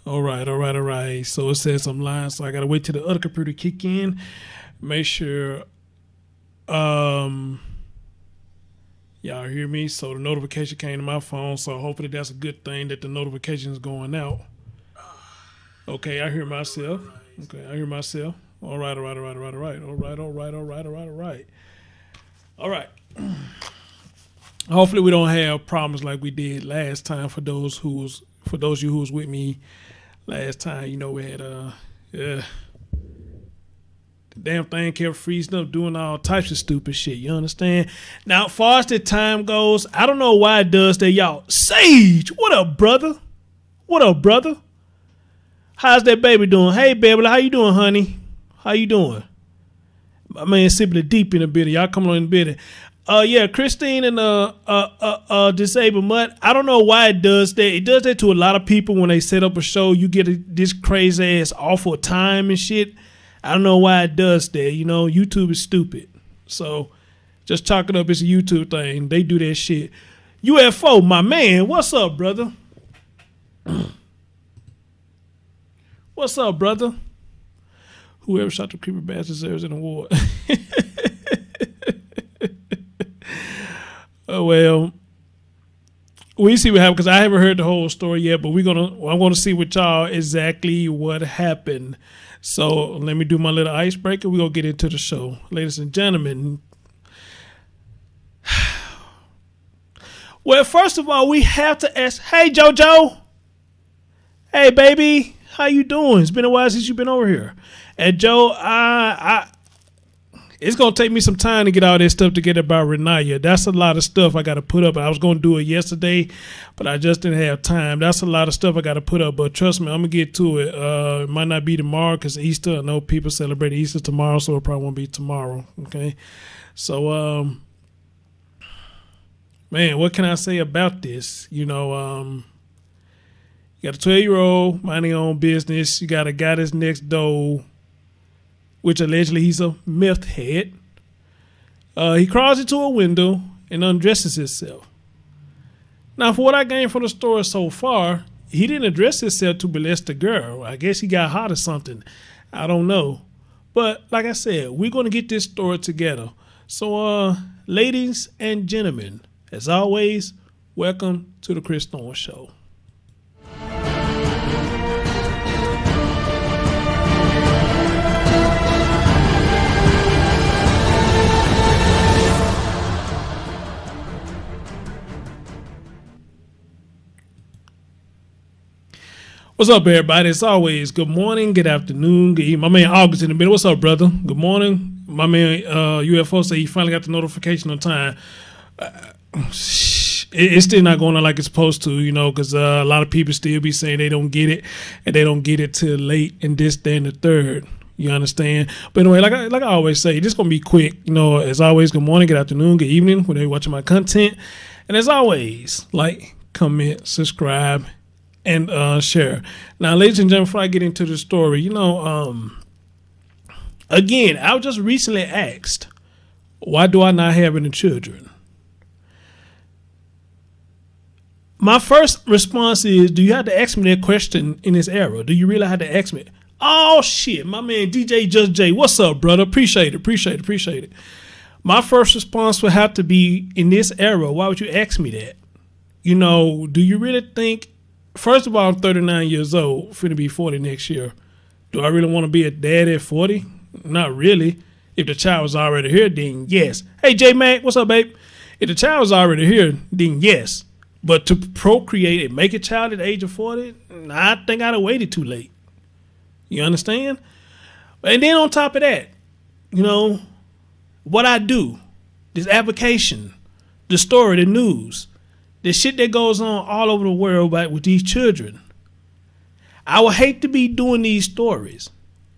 All right, all right, all right. So it says I'm lying, so I gotta wait till the other computer kick in. Make sure um y'all hear me. So the notification came to my phone. So hopefully that's a good thing that the notification is going out. Okay, I hear myself. Okay, I hear myself. All right, all right, all right, all right, all right, all right, all right, all right, all right, all right. All right. Hopefully we don't have problems like we did last time for those of you who was with me last time. You know, we had yeah, the damn thing kept freezing up, doing all types of stupid shit. You understand? Now, as far as the time goes, I don't know why it does that, y'all. Sage, what up, brother? What up, brother? How's that baby doing? Hey, baby, how you doing, honey? How you doing? My man Simply Deep in a bit. Y'all coming on in a bit. Yeah, Christine and Disabled Mutt. I don't know why it does that. It does that to a lot of people when they set up a show. You get this crazy ass awful time and shit. I don't know why it does that. You know, YouTube is stupid. So just chalk it up. It's a YouTube thing. They do that shit. UFO, my man. What's up, brother? What's up, brother? Whoever shot the creeper bastard deserves an award. Oh well, we see what happened because I haven't heard the whole story yet. But I'm gonna see with y'all exactly what happened. So let me do my little icebreaker. We're gonna get into the show, ladies and gentlemen. Well, first of all, we have to ask. Hey, JoJo. Hey, baby. How you doing? It's been a while since you've been over here. And Joe, it's gonna take me some time to get all this stuff together about Renaya. That's a lot of stuff I got to put up. I was gonna do it yesterday, but I just didn't have time. That's a lot of stuff I got to put up. But trust me, I'm gonna get to it. It might not be tomorrow because Easter. I know people celebrate Easter tomorrow, so it probably won't be tomorrow. Okay, so man, what can I say about this? You know, you got a 12-year-old minding his own business. You got a guy that's next door, which allegedly he's a meth head. He crawls into a window and undresses himself. Now, for what I gained from the story so far, he didn't address himself to molest the girl. I guess he got hot or something. I don't know. But like I said, we're going to get this story together. So, ladies and gentlemen, as always, welcome to the Chris Thorne Show. What's up, everybody? As always, good morning, good afternoon, good evening. My man August in the middle. What's up, brother? Good morning. My man UFO said he finally got the notification on time. It's still not going on like it's supposed to, you know, because a lot of people still be saying they don't get it, and they don't get it till late and this, that, and the third. You understand? But anyway, like I always say, this is going to be quick. You know, as always, good morning, good afternoon, good evening, whenever you're watching my content. And as always, like, comment, subscribe, and share. Now, ladies and gentlemen, before I get into the story, you know, again, I was just recently asked, why do I not have any children? My first response is, do you have to ask me that question in this era? Do you really have to ask me? Oh, shit, my man DJ Just J. What's up, brother? Appreciate it. My first response would have to be, in this era, why would you ask me that? You know, do you really think, first of all, I'm 39 years old, finna be 40 next year. Do I really want to be a dad at 40? Not really. If the child was already here, then yes. Hey, J-Mac, what's up, babe? If the child was already here, then yes. But to procreate and make a child at the age of 40, I think I'd have waited too late. You understand? And then on top of that, you know, what I do, this application, the story, the news, the shit that goes on all over the world with these children. I would hate to be doing these stories.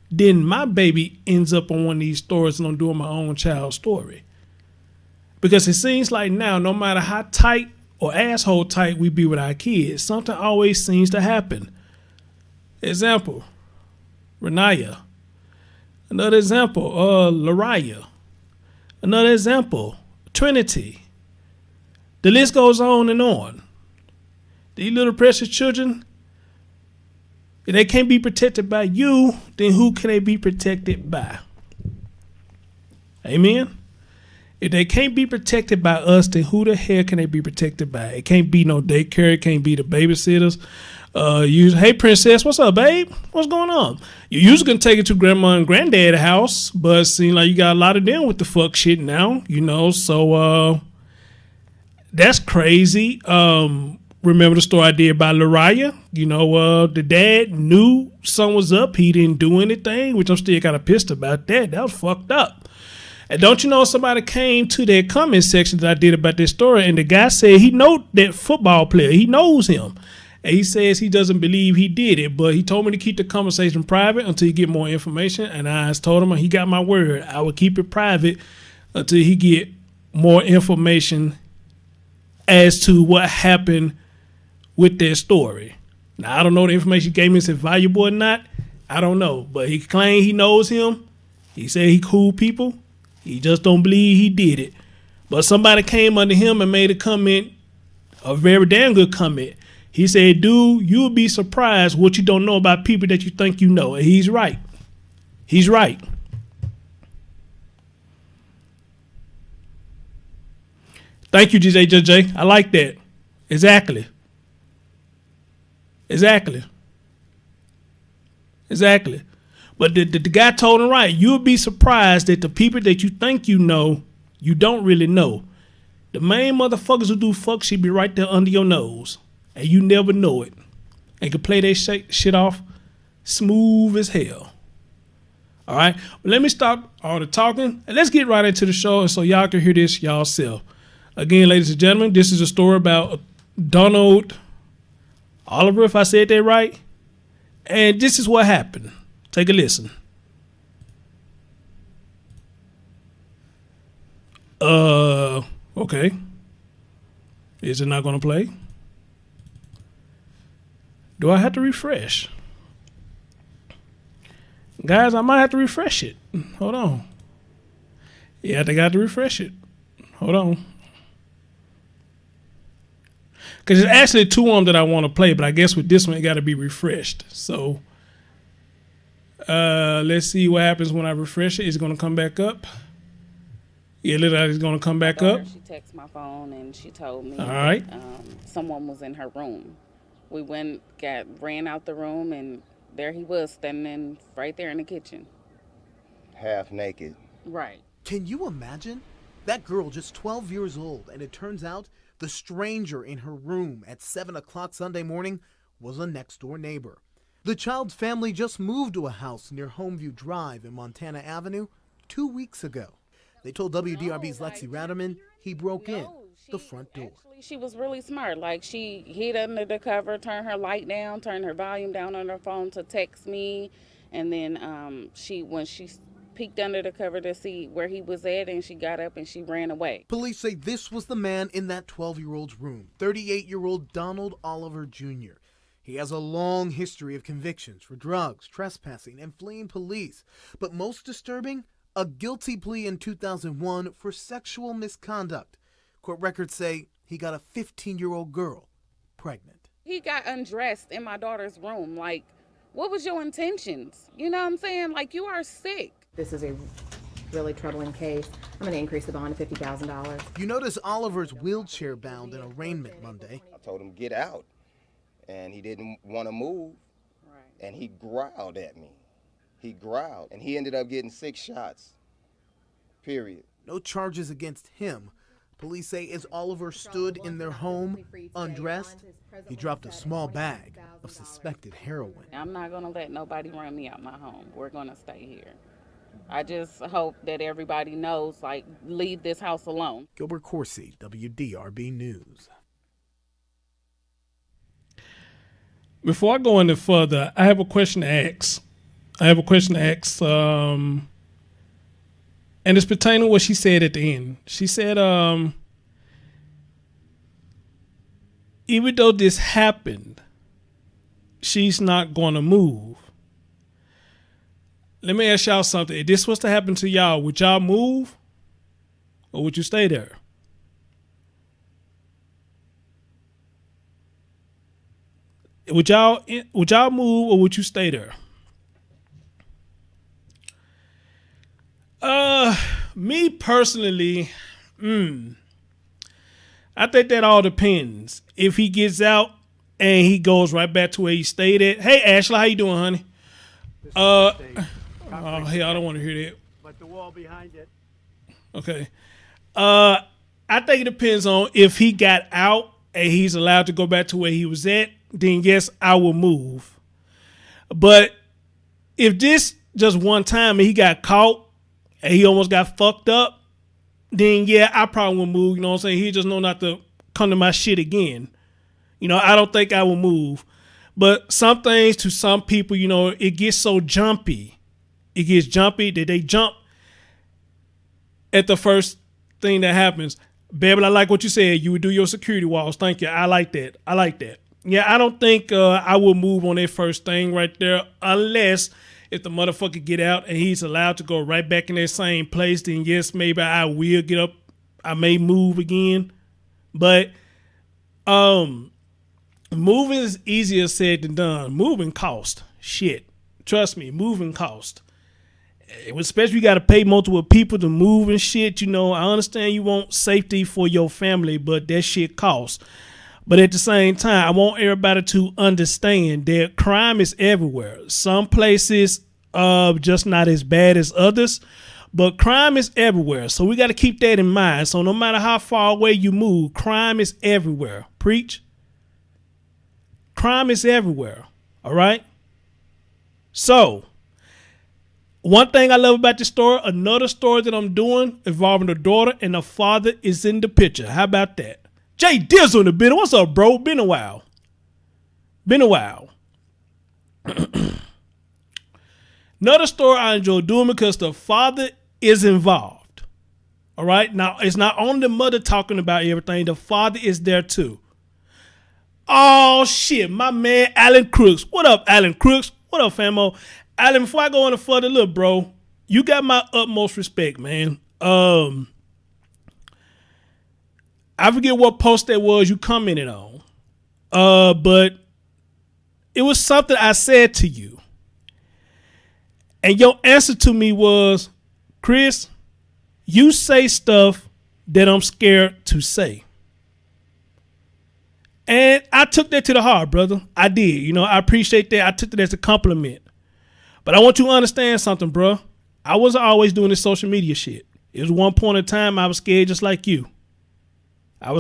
Then my baby ends up on one of these stories and I'm doing my own child's story. Because it seems like now, no matter how tight or asshole tight we be with our kids, something always seems to happen. Example, Renaya. Another example, Lariah. Another example, Trinity. The list goes on and on. These little precious children, If they can't be protected by you, then who can they be protected by? Amen? If they can't be protected by us, then who the hell can they be protected by? It can't be no daycare. It can't be the babysitters. Hey, princess, what's up, babe? What's going on? You usually can take it to grandma and granddad's house, but it seems like you got a lot of them with the fuck shit now, so that's crazy. Remember the story I did about Lariah? The dad knew something was up. He didn't do anything, which I'm still kind of pissed about that. That was fucked up. And don't you know somebody came to that comment section that I did about this story, and the guy said he know that football player. He knows him. And he says he doesn't believe he did it, but he told me to keep the conversation private until he get more information. And I told him he got my word. I would keep it private until he get more information as to what happened with their story. Now, I don't know the information he gave me is it valuable or not. I don't know. But he claimed he knows him. He said he cool people. He just don't believe he did it. But somebody came under him and made a comment, a very damn good comment. He said, dude, you'll be surprised what you don't know about people that you think you know. And he's right. He's right. Thank you, JJ. I like that. Exactly. But the guy told him right. You'll be surprised that the people that you think you know, you don't really know. The main motherfuckers who do fuck shit be right there under your nose. And you never know it. And can play that shit off smooth as hell. All right? But let me stop all the talking. And let's get right into the show so y'all can hear this y'all self. Again, ladies and gentlemen, this is a story about Donald Oliver, if I said that right. And this is what happened. Take a listen. Okay. Is it not going to play? Do I have to refresh? Guys, I might have to refresh it. Hold on. Yeah, I think I have to refresh it. Hold on. Because there's actually two of them that I want to play, but I guess with this one, it got to be refreshed. So, let's see what happens when I refresh it. Is it going to come back up? Yeah, literally, it's going to come back up. She texted my phone and she told me all right. Someone was in her room. We ran out the room, and there he was standing right there in the kitchen. Half naked. Right. Can you imagine? That girl just 12 years old, and it turns out the stranger in her room at 7 o'clock Sunday morning was a next-door neighbor. The child's family just moved to a house near Homeview Drive in Montana Avenue 2 weeks ago. They told WDRB's Lexi Ratterman he broke in the front door. Actually, she was really smart. Like, she hid under the cover, turned her light down, turned her volume down on her phone to text me. And then when she peeked under the cover to see where he was at, and she got up and she ran away. Police say this was the man in that 12-year-old's room, 38-year-old Donald Oliver Jr. He has a long history of convictions for drugs, trespassing, and fleeing police. But most disturbing, a guilty plea in 2001 for sexual misconduct. Court records say he got a 15-year-old girl pregnant. He got undressed in my daughter's room. Like, what was your intentions? You know what I'm saying? Like, you are sick. This is a really troubling case. I'm going to increase the bond to $50,000. You notice Oliver's wheelchair-bound in arraignment Monday. I told him get out, and he didn't want to move, right. And he growled at me. He growled, and he ended up getting 6 shots, period. No charges against him. Police say as Oliver stood in their home, undressed, he dropped a small bag of suspected heroin. I'm not going to let nobody run me out my home. We're going to stay here. I just hope that everybody knows, like, leave this house alone. Gilbert Corsi, WDRB News. Before I go any further, I have a question to ask. And it's pertaining to what she said at the end. She said, even though this happened, she's not going to move. Let me ask y'all something. If this was to happen to y'all, would y'all move or would you stay there? Would y'all move or would you stay there? Me personally, I think that all depends. If he gets out and he goes right back to where he stayed at. Hey Ashley, how you doing, honey? Oh, hey, I don't want to hear that. But the wall behind it. Okay. I think it depends on if he got out and he's allowed to go back to where he was at, then yes, I will move. But if this just one time and he got caught and he almost got fucked up, then yeah, I probably will move. You know what I'm saying? He just know not to come to my shit again. You know, I don't think I will move. But some things to some people, you know, it gets so jumpy. It gets jumpy that they jump at the first thing that happens. Baby, I like what you said. You would do your security walls. Thank you. I like that. I like that. Yeah, I don't think I will move on that first thing right there unless if the motherfucker get out and he's allowed to go right back in that same place, then yes, maybe I will get up. I may move again. But moving is easier said than done. Moving cost. Shit. Trust me, moving cost. Especially you got to pay multiple people to move and shit. You know, I understand you want safety for your family, but that shit costs. But at the same time, I want everybody to understand that crime is everywhere. Some places just not as bad as others, but crime is everywhere. So we got to keep that in mind. So no matter how far away you move, crime is everywhere. Preach. Crime is everywhere. All right. So one thing I love about this story, another story that I'm doing involving the daughter and the father is in the picture. How about that? Jay Dizzle in the building. What's up, bro? Been a while. Another story I enjoy doing because the father is involved. All right. Now, it's not only the mother talking about everything. The father is there too. Oh, shit. My man, Alan Crooks. What up, Alan Crooks? What up, famo? Alan, before I go any further, look, bro, you got my utmost respect, man. I forget what post that was you commented on. But it was something I said to you. And your answer to me was, Chris, you say stuff that I'm scared to say. And I took that to the heart, brother. I did. You know, I appreciate that. I took it as a compliment. But I want you to understand something, bro. I wasn't always doing this social media shit. It was one point in time I was scared just like you. I'm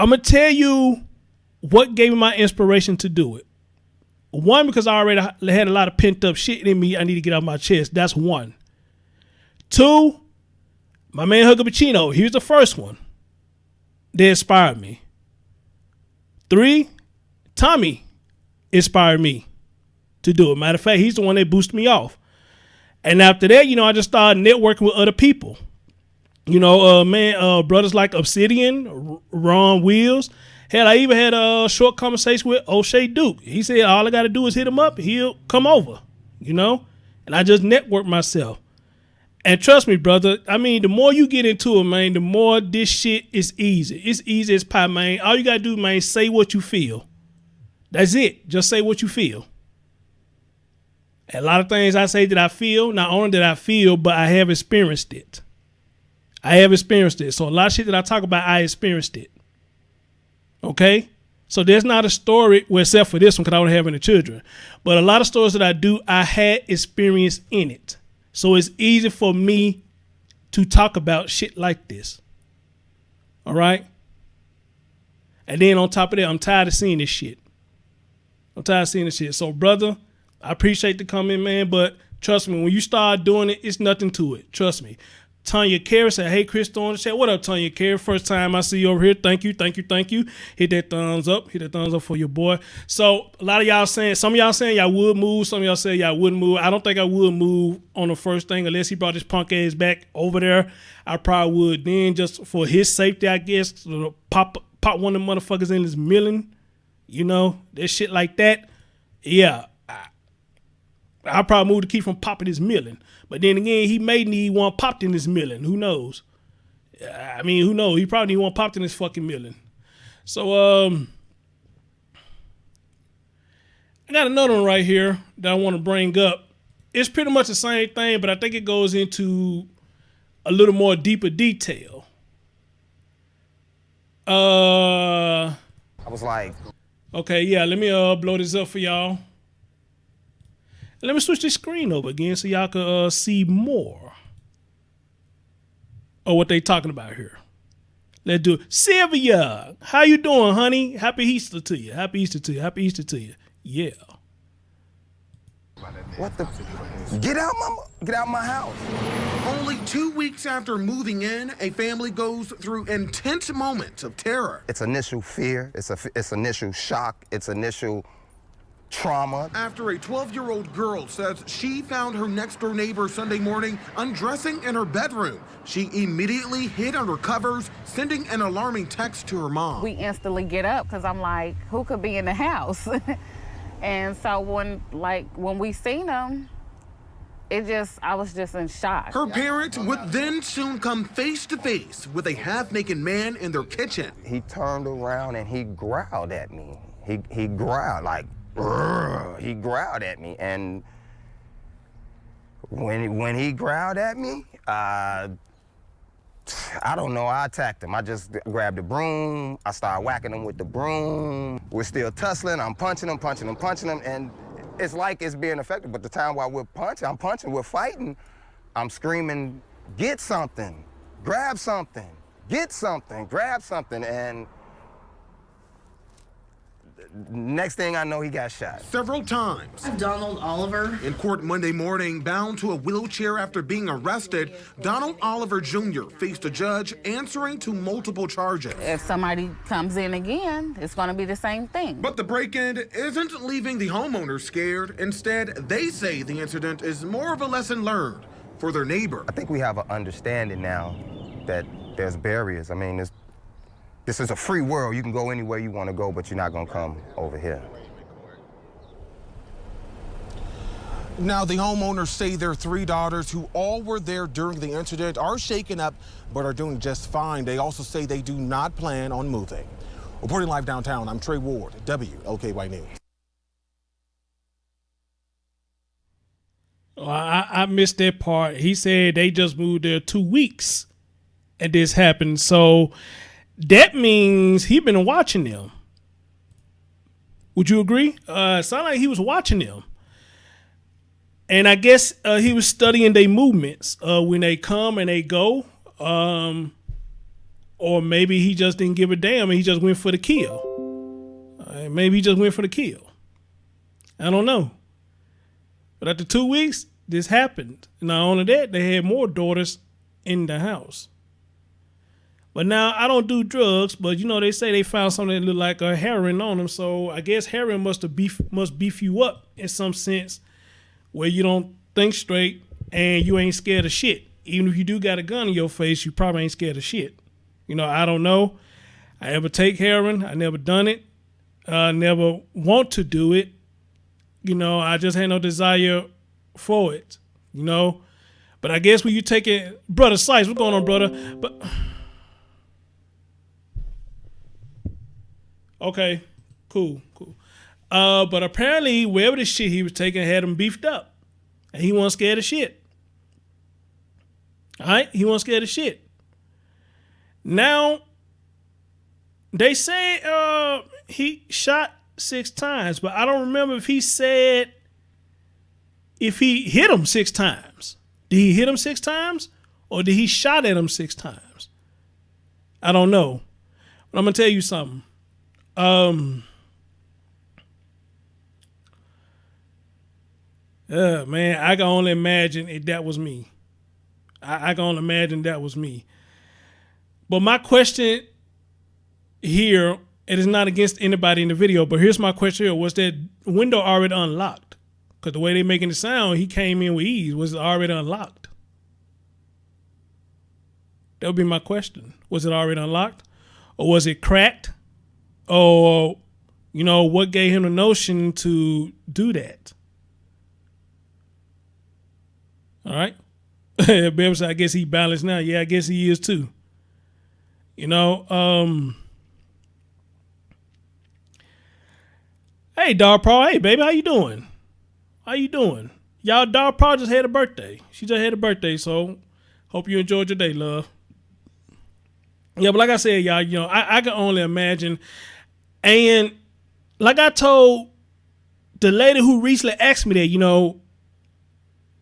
going to tell you what gave me my inspiration to do it. One, because I already had a lot of pent up shit in me I need to get off my chest. That's one. Two, my man Hugger Pacino. He was the first one that inspired me. Three, Tommy inspired me to do it. Matter of fact, he's the one that boosted me off. And after that, you know, I just started networking with other people. You know, brothers like Obsidian, Ron Wheels. Hell, I even had a short conversation with O'Shea Duke. He said, all I got to do is hit him up. He'll come over, you know, and I just networked myself. And trust me, brother, I mean, the more you get into it, man, the more this shit is easy. It's easy as pie, man. All you got to do, man, say what you feel. That's it. Just say what you feel. And a lot of things I say that I feel, not only that I feel, but I have experienced it. So a lot of shit that I talk about, I experienced it. Okay? So there's not a story, well, except for this one, because I don't have any children. But a lot of stories that I do, I had experience in it. So it's easy for me to talk about shit like this. All right? And then on top of that, I'm tired of seeing this shit. So, brother, I appreciate the comment, man, but trust me, when you start doing it, it's nothing to it. Trust me. Tanya Carey said, hey, Chris Thorne. Said, what up, Tanya Carey? First time I see you over here. Thank you. Hit that thumbs up. For your boy. So a lot of y'all saying, some of y'all saying y'all would move. Some of y'all saying y'all wouldn't move. I don't think I would move on the first thing unless he brought his punk ass back over there. I probably would then just for his safety, I guess, so pop one of them motherfuckers in his milling. You know, that shit like that. Yeah. I probably move to keep from popping his milling. But then again, he may need one popped in his milling. Who knows? I mean, who knows? He probably need one popped in his fucking milling. So I got another one right here that I want to bring up. It's pretty much the same thing, but I think it goes into a little more deeper detail. I was like, Okay, yeah, let me blow this up for y'all. Let me switch this screen over again so y'all can see more of what they talking about here. Let's do it. Sylvia, how you doing, honey? Happy Easter to you. Happy Easter to you. Happy Easter to you. Yeah. what the? Get out my house. Only 2 weeks after moving in, a family goes through intense moments of terror. It's initial fear. It's initial shock. It's initial trauma. After a 12-year-old girl says she found her next-door neighbor Sunday morning undressing in her bedroom, she immediately hid under covers, sending an alarming text to her mom. We instantly get up because I'm like, who could be in the house? And so when we seen him, I was just in shock. Her parents would then soon come face to face with a half-naked man in their kitchen. He turned around and he growled at me. He growled like, "Urgh." He growled at me, and when he growled at me, I don't know, I attacked him. I just grabbed the broom. I started whacking him with the broom. We're still tussling. I'm punching him, and it's like it's being effective. But the time while I'm punching, we're fighting, I'm screaming, get something, grab something, get something, grab something, and next thing I know, he got shot. Several times. Donald Oliver. In court Monday morning, bound to a wheelchair after being arrested, Donald Oliver Jr. faced a judge answering to multiple charges. If somebody comes in again, it's going to be the same thing. But the break-in isn't leaving the homeowners scared. Instead, they say the incident is more of a lesson learned for their neighbor. I think we have an understanding now that there's barriers. I mean, this is a free world. You can go anywhere you want to go, but you're not going to come over here. Now, the homeowners say their 3 daughters, who all were there during the incident, are shaken up but are doing just fine. They also say they do not plan on moving. Reporting live downtown, I'm Trey Ward, WLKY News. Oh, I missed that part. He said they just moved there 2 weeks and this happened. So that means he been watching them. Would you agree? It sounded like he was watching them. And I guess he was studying their movements when they come and they go. Or maybe he just didn't give a damn and he just went for the kill. Maybe he just went for the kill. I don't know. But after 2 weeks, this happened. Not only that, they had more daughters in the house. But now, I don't do drugs, but you know, they say they found something that looked like a heroin on them. So I guess heroin must beef you up in some sense where you don't think straight and you ain't scared of shit. Even if you do got a gun in your face, you probably ain't scared of shit. You know, I don't know. I ever take heroin. I never done it. I never want to do it. You know, I just had no desire for it, you know. But I guess when you take it, Brother Slice, what's going on, brother? But okay, cool. But apparently, wherever the shit he was taking had him beefed up. And he wasn't scared of shit. All right? He wasn't scared of shit. Now, they say he shot 6 times, but I don't remember if he said if he hit him 6 times. Did he hit him 6 times? Or did he shot at him 6 times? I don't know. But I'm going to tell you something. Man, I can only imagine if that was me. I can only imagine that was me. But my question here, it is not against anybody in the video, but here's my question here. Was that window already unlocked? Because the way they're making it sound, he came in with ease. Was it already unlocked? That would be my question. Was it already unlocked? Or was it cracked? Or, you know, what gave him the notion to do that? All right. Baby said, I guess he balanced now. Yeah, I guess he is too. You know, Hey, Dog Paul. Hey, baby, how you doing? How you doing? Y'all, Dog Paul just had a birthday. She just had a birthday, so hope you enjoyed your day, love. Yeah, but like I said, y'all, I can only imagine. And like I told the lady who recently asked me that,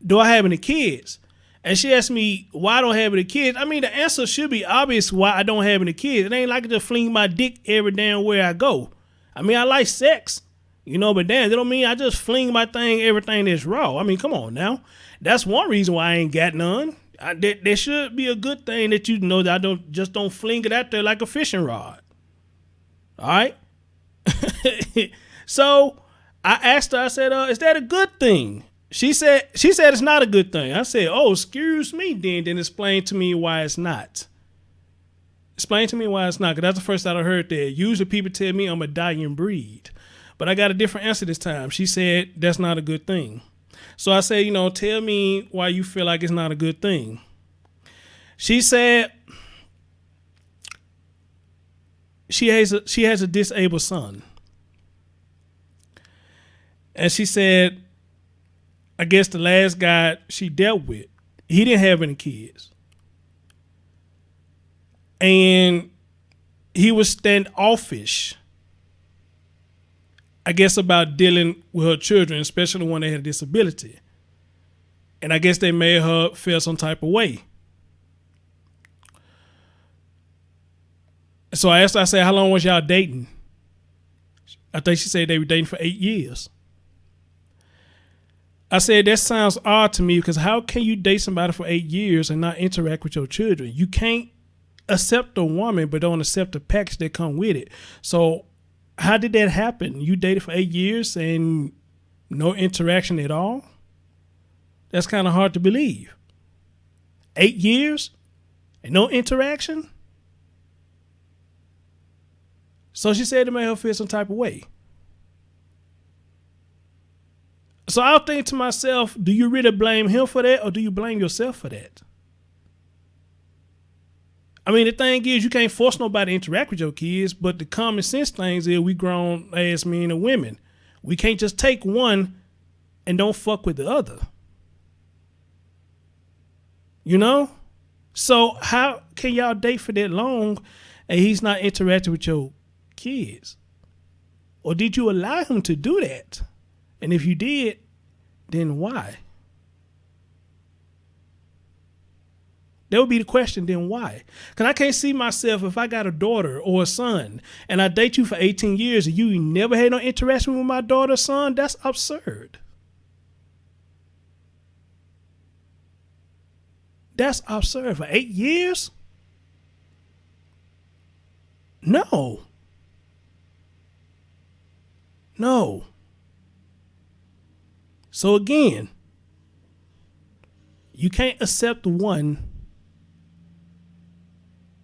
do I have any kids? And she asked me why I don't have any kids. I mean, the answer should be obvious why I don't have any kids. It ain't like I just fling my dick every damn where I go. I mean, I like sex, but damn, that don't mean I just fling my thing, everything that's raw. I mean, come on now. That's one reason why I ain't got none. There should be a good thing that that I don't fling it out there like a fishing rod. All right? So I asked her, I said, is that a good thing? She said it's not a good thing. I said, oh, excuse me, then explain to me why it's not. Explain to me why it's not, because that's the first time I heard that. Usually people tell me I'm a dying breed. But I got a different answer this time. She said that's not a good thing. So I said, tell me why you feel like it's not a good thing. She said she has a disabled son. And she said, I guess the last guy she dealt with, he didn't have any kids. And he was standoffish, I guess, about dealing with her children, especially when they had a disability. And I guess they made her feel some type of way. So I asked her, I said, how long was y'all dating? I think she said they were dating for 8 years. I said, that sounds odd to me, because how can you date somebody for 8 years and not interact with your children? You can't accept a woman but don't accept the package that come with it. So how did that happen? You dated for 8 years and no interaction at all? That's kind of hard to believe. 8 years and no interaction? So she said it made her feel some type of way. So I'll think to myself, do you really blame him for that, or do you blame yourself for that? I mean, the thing is, you can't force nobody to interact with your kids, but the common sense things is we grown ass men and women. We can't just take one and don't fuck with the other. So how can y'all date for that long and he's not interacting with your kids? Or did you allow him to do that? And if you did, then why? That would be the question, then why? Because I can't see myself, if I got a daughter or a son and I date you for 18 years and you never had no interaction with my daughter or son, that's absurd. That's absurd. For 8 years? No. So again, you can't accept one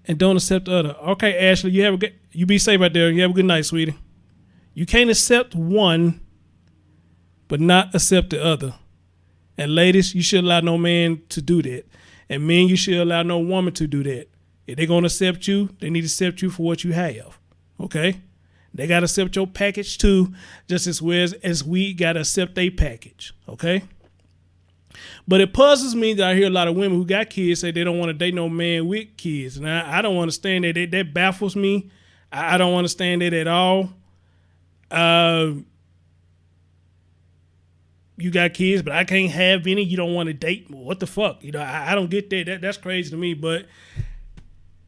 and don't accept the other. Okay, Ashley, you be safe out there. You have a good night, sweetie. You can't accept one but not accept the other. And ladies, you should allow no man to do that. And men, you should allow no woman to do that. If they're going to accept you, they need to accept you for what you have. Okay? They got to accept your package too, just as well as we got to accept their package. Okay? But it puzzles me that I hear a lot of women who got kids say they don't want to date no man with kids. And I don't understand that. That baffles me. I don't understand that at all. You got kids, but I can't have any. You don't want to date. What the fuck? I don't get that. That's crazy to me. But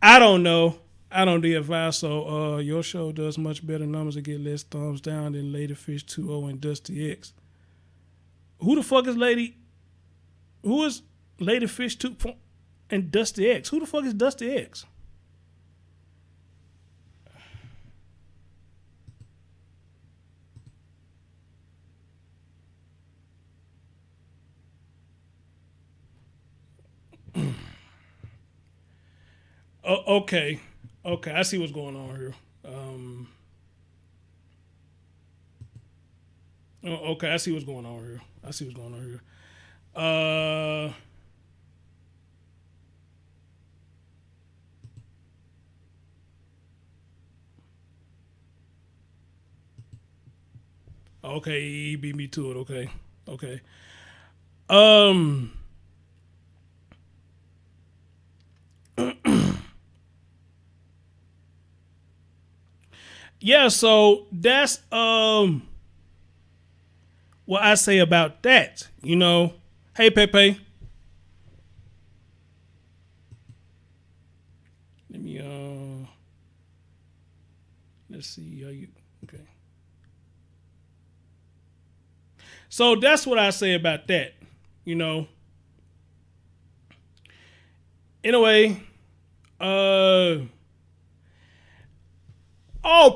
I don't know. I don't do advice. So your show does much better numbers and get less thumbs down than Lady Fish 2.0 and Dusty X. Who the fuck is Lady? Who is Lady Fish 2 and Dusty X? Who the fuck is Dusty X? Okay. I see what's going on here. Okay, I see what's going on here. Okay, he beat me to it. Okay. Okay. Um. Yeah, so that's what I say about that. You know. Hey Pepe. Let me let's see how you okay. So that's what I say about that. You know. Anyway, oh,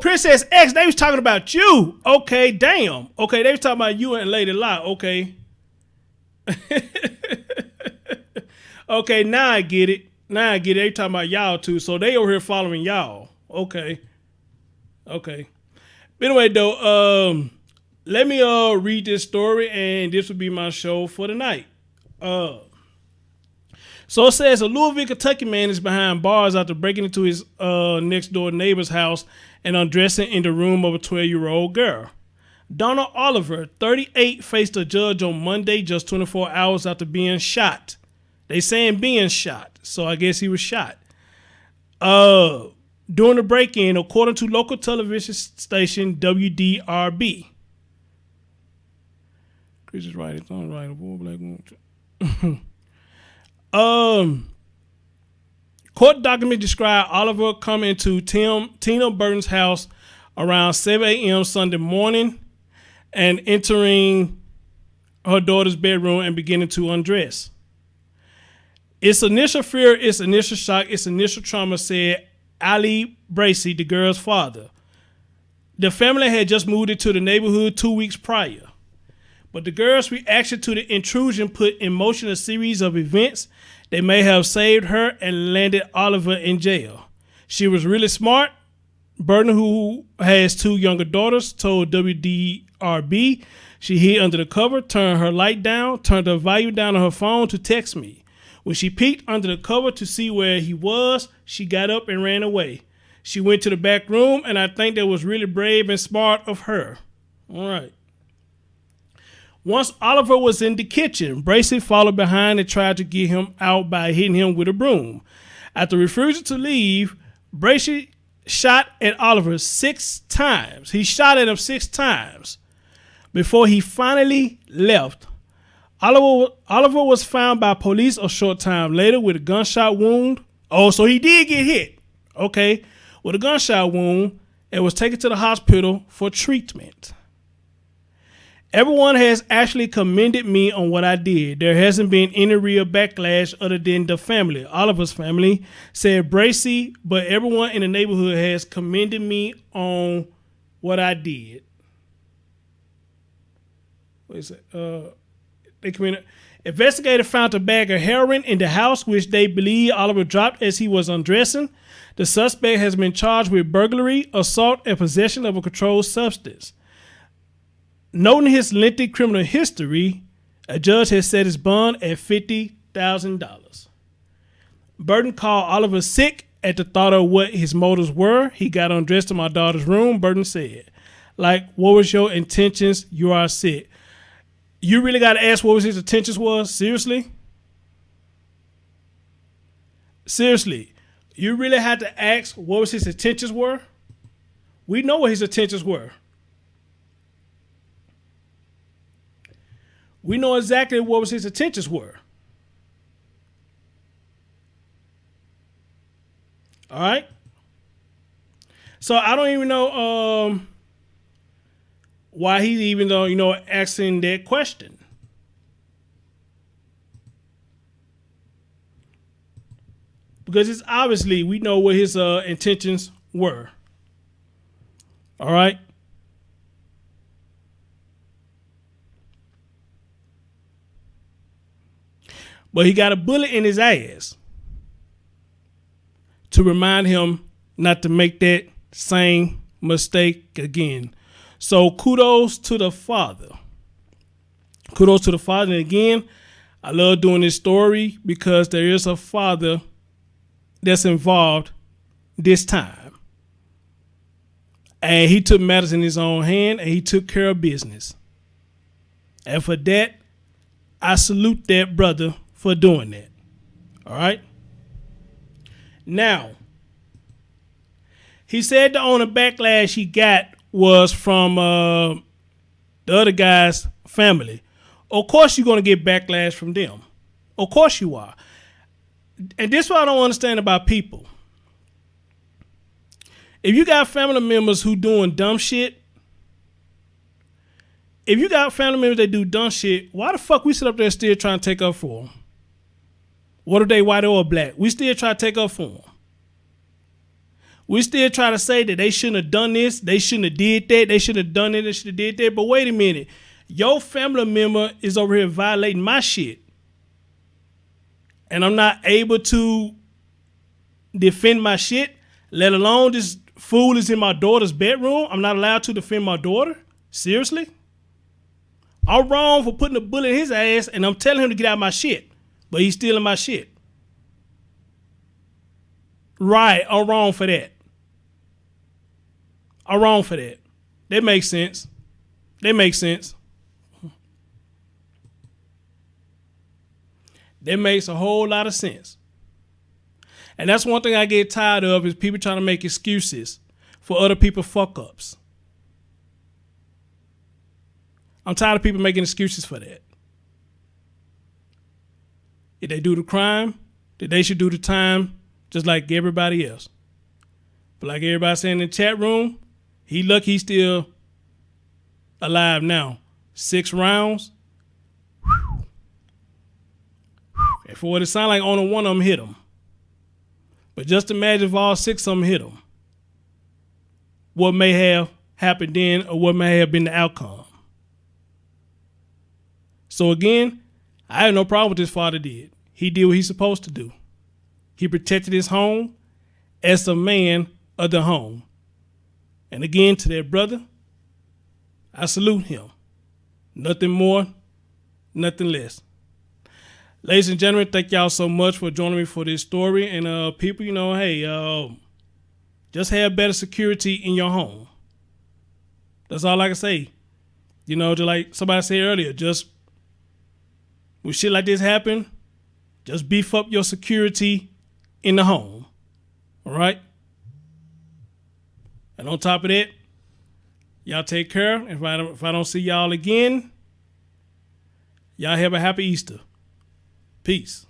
Princess X, they was talking about you. Okay, damn. Okay, they was talking about you and Lady Lot. Okay. Okay, now I get it. Now I get it. They talking about y'all too. So they over here following y'all. Okay. Okay. But anyway, though, let me read this story, and this will be my show for the night. So it says a Louisville, Kentucky man is behind bars after breaking into his next door neighbor's house and undressing in the room of a 12-year-old girl. Donna Oliver, 38, faced a judge on Monday, just 24 hours after being shot. They saying being shot, so I guess he was shot. During the break-in, according to local television station WDRB. Chris is right. It's on right. Black woman. Court document described Oliver coming to Tina Burton's house around 7 a.m. Sunday morning and entering her daughter's bedroom and beginning to undress. Its initial fear, its initial shock, its initial trauma, said Ali Bracey, the girl's father. The family had just moved into the neighborhood 2 weeks prior. But the girl's reaction to the intrusion put in motion a series of events that may have saved her and landed Oliver in jail. She was really smart. Burton, who has 2 younger daughters, told WDRB she hid under the cover, turned her light down, turned the volume down on her phone to text me. When she peeked under the cover to see where he was, she got up and ran away. She went to the back room, and I think that was really brave and smart of her. All right. Once Oliver was in the kitchen, Bracey followed behind and tried to get him out by hitting him with a broom. After refusing to leave, Bracey shot at Oliver 6 times. He shot at him 6 times before he finally left. Oliver was found by police a short time later with a gunshot wound. Oh, so he did get hit. Okay. With a gunshot wound and was taken to the hospital for treatment. Everyone has actually commended me on what I did. There hasn't been any real backlash other than the family. Oliver's family, said Bracey, but everyone in the neighborhood has commended me on what I did. What is it? Investigators found a bag of heroin in the house, which they believe Oliver dropped as he was undressing. The suspect has been charged with burglary, assault, and possession of a controlled substance. Noting his lengthy criminal history, a judge has set his bond at $50,000. Burton called Oliver sick at the thought of what his motives were. He got undressed in my daughter's room, Burton said. Like, what was your intentions? You are sick. You really got to ask what was his intentions was? Seriously? Seriously. You really had to ask what was his intentions were? We know what his intentions were. We know exactly what was his intentions were. All right? So I don't even know why he's even asking that question. Because it's obviously we know what his intentions were. All right? But he got a bullet in his ass to remind him not to make that same mistake again. So kudos to the father. Kudos to the father. And again, I love doing this story because there is a father that's involved this time. And he took matters in his own hand, and he took care of business. And for that, I salute that brother for doing that. All right? Now, he said the only backlash he got was from the other guy's family. Of course you're going to get backlash from them. Of course you are. And this is what I don't understand about people. If you got family members who doing dumb shit, if you got family members that do dumb shit, why the fuck we sit up there still trying to take up for them? What if they white or black? We still try to take up for them. We still try to say that they shouldn't have done this, they shouldn't have did that, they should have done it, they should have did that. But wait a minute. Your family member is over here violating my shit. And I'm not able to defend my shit, let alone this fool is in my daughter's bedroom. I'm not allowed to defend my daughter? Seriously? I'm wrong for putting a bullet in his ass and I'm telling him to get out of my shit. But he's stealing my shit. Right, I'm wrong for that. I'm wrong for that. That makes sense. That makes sense. That makes a whole lot of sense. And that's one thing I get tired of is people trying to make excuses for other people's fuck ups. I'm tired of people making excuses for that. If they do the crime, then they should do the time just like everybody else. But like everybody saying in the chat room, he lucky he's still alive now. 6 rounds. And for what it sounds like, only one of them hit him. But just imagine if all 6 of them hit him. What may have happened then or what may have been the outcome. So again, I have no problem with this father did. He did what he's supposed to do. He protected his home as a man of the home. And again, to that brother, I salute him. Nothing more, nothing less. Ladies and gentlemen, thank y'all so much for joining me for this story. And people, hey, just have better security in your home. That's all I can say. Just like somebody said earlier, just when shit like this happen, just beef up your security in the home. All right? And on top of that, y'all take care. If I don't see y'all again, y'all have a happy Easter. Peace.